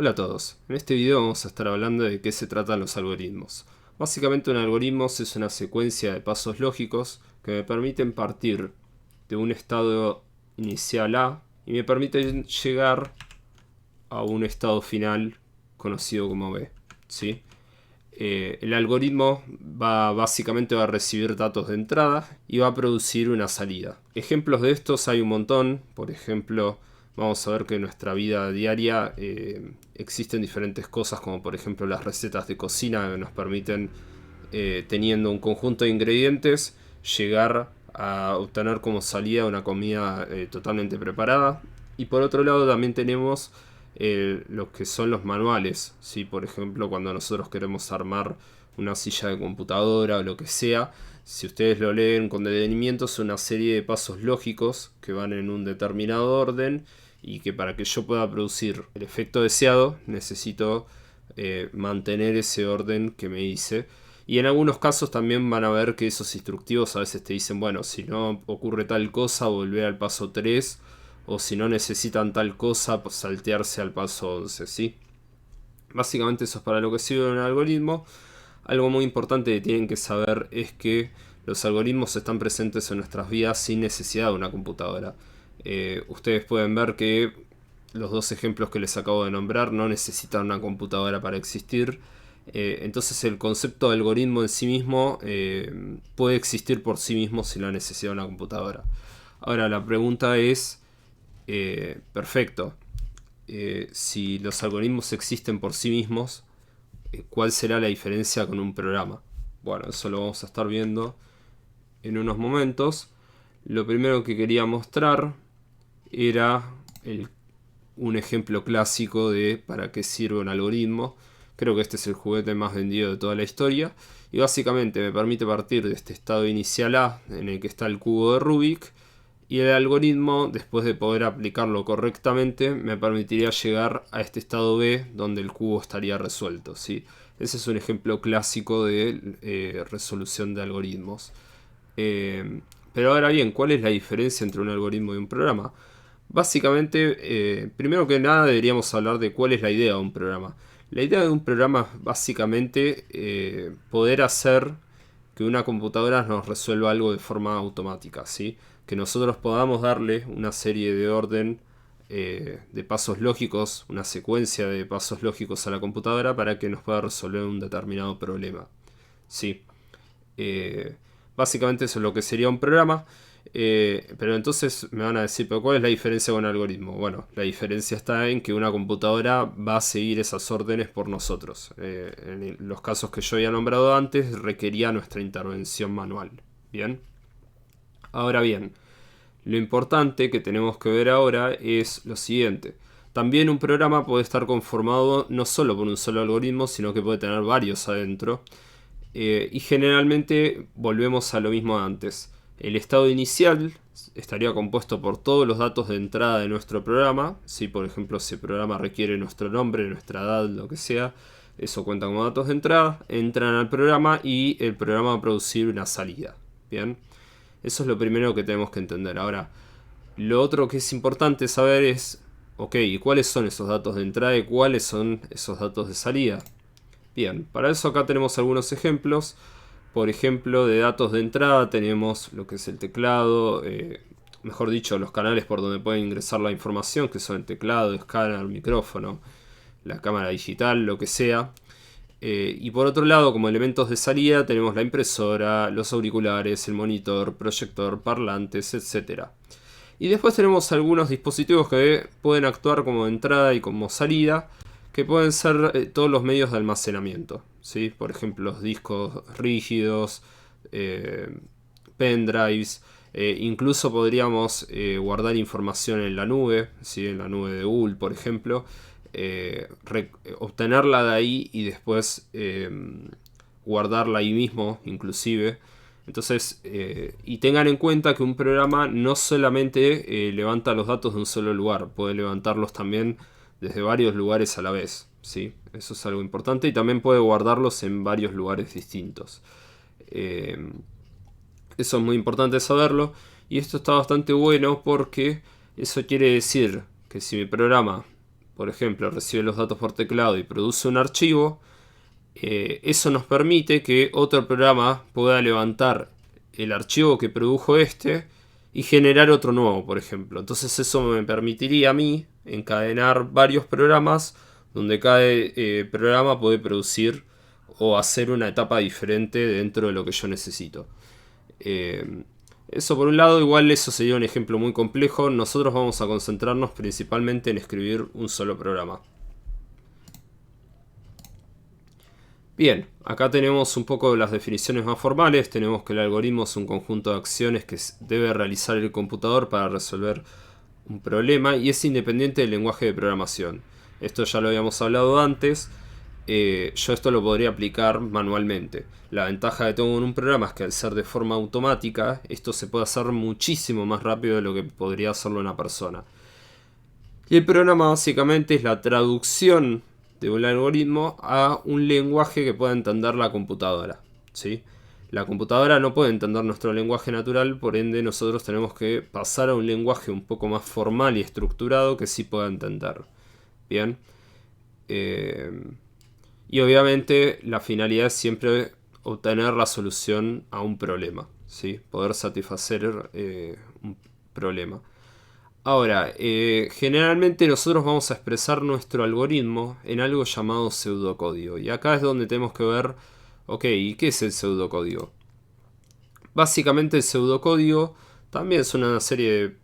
Hola a todos, en este video vamos a estar hablando de qué se tratan los algoritmos. Básicamente un algoritmo es una secuencia de pasos lógicos que me permiten partir de un estado inicial A y me permiten llegar a un estado final conocido como B, ¿sí? El algoritmo básicamente va a recibir datos de entrada y va a producir una salida. Ejemplos de estos hay un montón. Por ejemplo, vamos a ver que en nuestra vida diaria existen diferentes cosas, como por ejemplo las recetas de cocina que nos permiten, teniendo un conjunto de ingredientes, llegar a obtener como salida una comida totalmente preparada. Y por otro lado también tenemos lo que son los manuales, ¿sí? Por ejemplo, cuando nosotros queremos armar una silla de computadora o lo que sea, si ustedes lo leen con detenimiento, es una serie de pasos lógicos que van en un determinado orden y que para que yo pueda producir el efecto deseado necesito mantener ese orden que me hice. Y en algunos casos también van a ver que esos instructivos a veces te dicen, bueno, si no ocurre tal cosa, volver al paso 3, o si no necesitan tal cosa, pues saltearse al paso 11, ¿sí? Básicamente eso es para lo que sirve un algoritmo. Algo muy importante que tienen que saber es que los algoritmos están presentes en nuestras vidas sin necesidad de una computadora. Ustedes pueden ver que los dos ejemplos que les acabo de nombrar no necesitan una computadora para existir. Entonces el concepto de algoritmo en sí mismo puede existir por sí mismo sin la necesidad de una computadora. Ahora la pregunta es, perfecto, si los algoritmos existen por sí mismos, ¿cuál será la diferencia con un programa? Bueno, eso lo vamos a estar viendo en unos momentos. Lo primero que quería mostrar era un ejemplo clásico de para qué sirve un algoritmo. Creo que este es el juguete más vendido de toda la historia. Y básicamente me permite partir de este estado inicial A, en el que está el cubo de Rubik, y el algoritmo, después de poder aplicarlo correctamente, me permitiría llegar a este estado B, donde el cubo estaría resuelto, ¿sí? Ese es un ejemplo clásico de resolución de algoritmos. Pero ahora bien, ¿cuál es la diferencia entre un algoritmo y un programa? Básicamente, primero que nada deberíamos hablar de cuál es la idea de un programa. La idea de un programa es básicamente poder hacer que una computadora nos resuelva algo de forma automática, ¿sí? Que nosotros podamos darle una serie de orden de pasos lógicos, una secuencia de pasos lógicos a la computadora para que nos pueda resolver un determinado problema, ¿sí? Eh, Básicamente eso es lo que sería un programa. Pero entonces me van a decir, ¿pero cuál es la diferencia con un algoritmo? Bueno, la diferencia está en que una computadora va a seguir esas órdenes por nosotros. En los casos que yo había nombrado antes, requería nuestra intervención manual. Bien. Ahora bien, lo importante que tenemos que ver ahora es lo siguiente. También un programa puede estar conformado no solo por un solo algoritmo, sino que puede tener varios adentro. Y generalmente volvemos a lo mismo de antes. El estado inicial estaría compuesto por todos los datos de entrada de nuestro programa. Si por ejemplo ese programa requiere nuestro nombre, nuestra edad, lo que sea, eso cuenta como datos de entrada. Entran al programa y el programa va a producir una salida. Bien, eso es lo primero que tenemos que entender. Ahora, lo otro que es importante saber es, ok, ¿y cuáles son esos datos de entrada y cuáles son esos datos de salida? Bien, para eso acá tenemos algunos ejemplos. Por ejemplo, de datos de entrada tenemos lo que es el teclado, mejor dicho, los canales por donde pueden ingresar la información, que son el teclado, escáner, micrófono, la cámara digital, lo que sea. Y por otro lado, como elementos de salida, tenemos la impresora, los auriculares, el monitor, proyector, parlantes, etcétera. Y después tenemos algunos dispositivos que pueden actuar como entrada y como salida, que pueden ser todos los medios de almacenamiento, ¿sí? Por ejemplo, los discos rígidos, eh, pendrives, incluso podríamos guardar información en la nube, ¿sí? En la nube de Google, por ejemplo, obtenerla de ahí y después guardarla ahí mismo, inclusive. Entonces, y tengan en cuenta que un programa no solamente levanta los datos de un solo lugar, puede levantarlos también desde varios lugares a la vez, ¿sí? Eso es algo importante y también puede guardarlos en varios lugares distintos. Eh, Eso es muy importante saberlo y esto está bastante bueno porque eso quiere decir que si mi programa, por ejemplo, recibe los datos por teclado y produce un archivo, eso nos permite que otro programa pueda levantar el archivo que produjo este y generar otro nuevo, por ejemplo. Entonces eso me permitiría a mí encadenar varios programas donde cada programa puede producir o hacer una etapa diferente dentro de lo que yo necesito. Eso por un lado, igual eso sería un ejemplo muy complejo. Nosotros vamos a concentrarnos principalmente en escribir un solo programa. Bien, acá tenemos un poco las definiciones más formales. Tenemos que el algoritmo es un conjunto de acciones que debe realizar el computador para resolver un problema y es independiente del lenguaje de programación. Esto ya lo habíamos hablado antes. Yo esto lo podría aplicar manualmente. La ventaja que tengo en un programa es que al ser de forma automática, esto se puede hacer muchísimo más rápido de lo que podría hacerlo una persona. Y el programa básicamente es la traducción de un algoritmo a un lenguaje que pueda entender la computadora, ¿sí? La computadora no puede entender nuestro lenguaje natural, por ende nosotros tenemos que pasar a un lenguaje un poco más formal y estructurado que sí pueda entender. Bien. Y obviamente la finalidad es siempre obtener la solución a un problema, ¿sí? Poder satisfacer un problema. Ahora, generalmente nosotros vamos a expresar nuestro algoritmo en algo llamado pseudocódigo. Y acá es donde tenemos que ver, ok, ¿y qué es el pseudocódigo? Básicamente el pseudocódigo también es una serie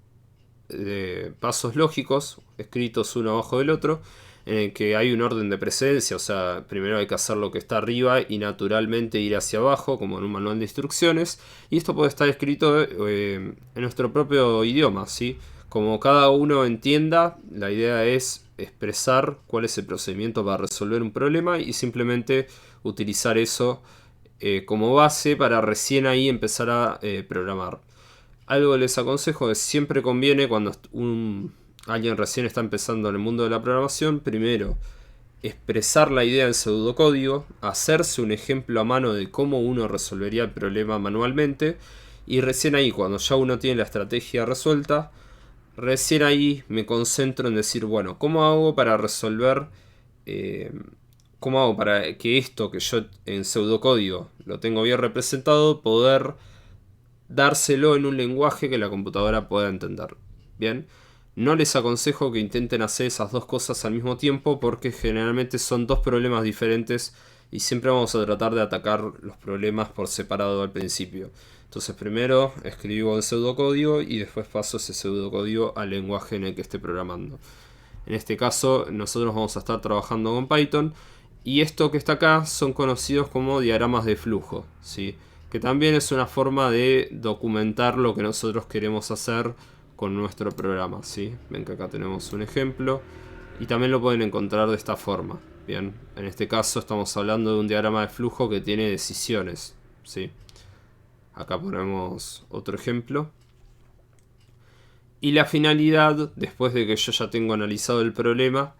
de pasos lógicos, escritos uno abajo del otro, en el que hay un orden de precedencia, o sea, primero hay que hacer lo que está arriba y naturalmente ir hacia abajo, como en un manual de instrucciones, y esto puede estar escrito en nuestro propio idioma, ¿sí? Como cada uno entienda, la idea es expresar cuál es el procedimiento para resolver un problema y simplemente utilizar eso como base para recién ahí empezar a programar. Algo que les aconsejo es siempre conviene cuando alguien recién está empezando en el mundo de la programación, primero expresar la idea en pseudocódigo, hacerse un ejemplo a mano de cómo uno resolvería el problema manualmente y recién ahí, cuando ya uno tiene la estrategia resuelta, recién ahí me concentro en decir, bueno, ¿cómo hago para resolver, cómo hago para que esto que yo en pseudocódigo lo tengo bien representado, poder dárselo en un lenguaje que la computadora pueda entender? Bien, no les aconsejo que intenten hacer esas dos cosas al mismo tiempo porque generalmente son dos problemas diferentes y siempre vamos a tratar de atacar los problemas por separado al principio. Entonces primero escribo en pseudocódigo y después paso ese pseudocódigo al lenguaje en el que esté programando. En este caso nosotros vamos a estar trabajando con Python y esto que está acá son conocidos como diagramas de flujo, ¿sí? Que también es una forma de documentar lo que nosotros queremos hacer con nuestro programa, ¿sí? Ven que acá tenemos un ejemplo y también lo pueden encontrar de esta forma. Bien, en este caso estamos hablando de un diagrama de flujo que tiene decisiones, ¿sí? Acá ponemos otro ejemplo. Y la finalidad, después de que yo ya tengo analizado el problema,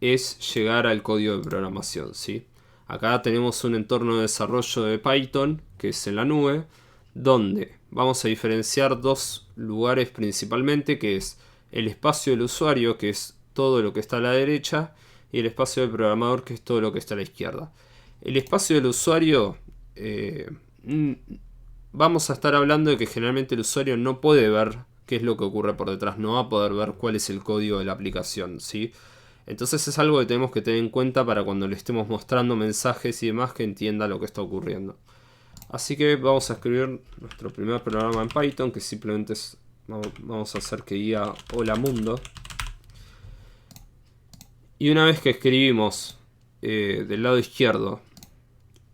es llegar al código de programación, ¿sí? Acá tenemos un entorno de desarrollo de Python, que es en la nube, donde vamos a diferenciar dos lugares principalmente, que es el espacio del usuario, que es todo lo que está a la derecha, y el espacio del programador, que es todo lo que está a la izquierda. El espacio del usuario, vamos a estar hablando de que generalmente el usuario no puede ver qué es lo que ocurre por detrás, no va a poder ver cuál es el código de la aplicación, ¿sí? Entonces es algo que tenemos que tener en cuenta para cuando le estemos mostrando mensajes y demás que entienda lo que está ocurriendo. Así que vamos a escribir nuestro primer programa en Python, que simplemente es, vamos a hacer que diga hola mundo. Y una vez que escribimos del lado izquierdo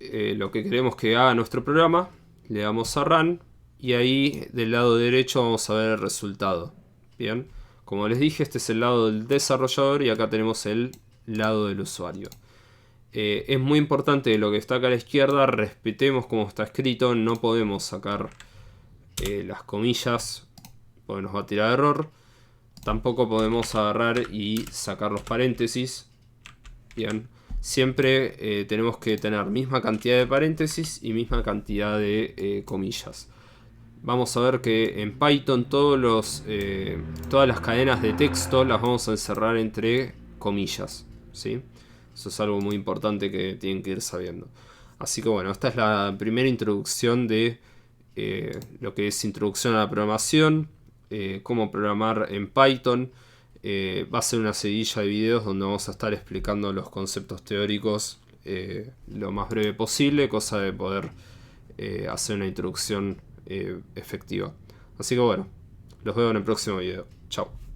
lo que queremos que haga nuestro programa, le damos a Run y ahí del lado derecho vamos a ver el resultado. Bien, como les dije, este es el lado del desarrollador y acá tenemos el lado del usuario. Es muy importante lo que está acá a la izquierda, respetemos cómo está escrito, no podemos sacar las comillas porque nos va a tirar error. Tampoco podemos agarrar y sacar los paréntesis. Bien, siempre tenemos que tener misma cantidad de paréntesis y misma cantidad de comillas. Vamos a ver que en Python todas las cadenas de texto las vamos a encerrar entre comillas, ¿sí? Eso es algo muy importante que tienen que ir sabiendo. Así que bueno, esta es la primera introducción de lo que es introducción a la programación, cómo programar en Python. Va a ser una seguidilla de videos donde vamos a estar explicando los conceptos teóricos lo más breve posible, cosa de poder hacer una introducción efectiva. Así que bueno, los veo en el próximo video. Chao.